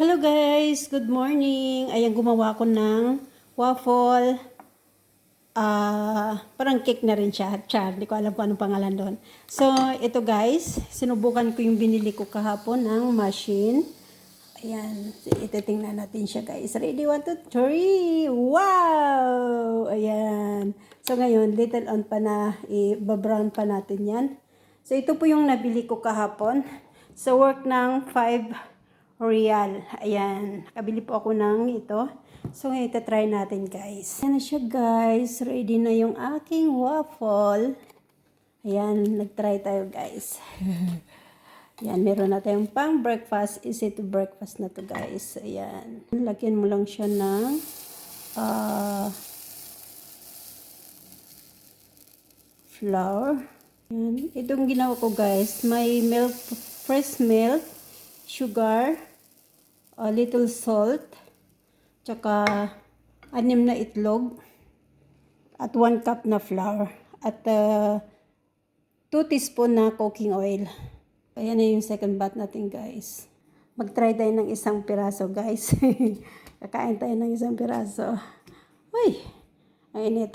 Hello guys, good morning. Ayan, gumawa ko ng waffle. Parang cake na rin siya. Char, di ko alam kung anong pangalan doon. So, ito guys, sinubukan ko yung binili ko kahapon ng machine. Ayan, ititingnan natin siya guys. Ready, 1, 2, 3. Wow! Ayan. So ngayon, little on pa na, i-brown pa natin yan. So ito po yung nabili ko kahapon. So work ng 5 Real. Ayan. Nakabili po ako ng ito. So, ita-try natin, guys. Ayan na siya, guys. Ready na yung aking waffle. Ayan. Nag-try tayo, guys. Ayan. Meron na tayong pang breakfast. Easy to breakfast na to, guys. Ayan. Lagyan mo lang siya ng flour. Ayan. Itong ginawa ko, guys. May milk, fresh milk, sugar, a little salt, tsaka 6 na itlog, at 1 cup na flour, at 2 teaspoon na cooking oil. Ayan na yung second bat natin, guys. Mag-try tayo ng isang piraso, guys. Kakain tayo ng isang piraso. Uy, ang init.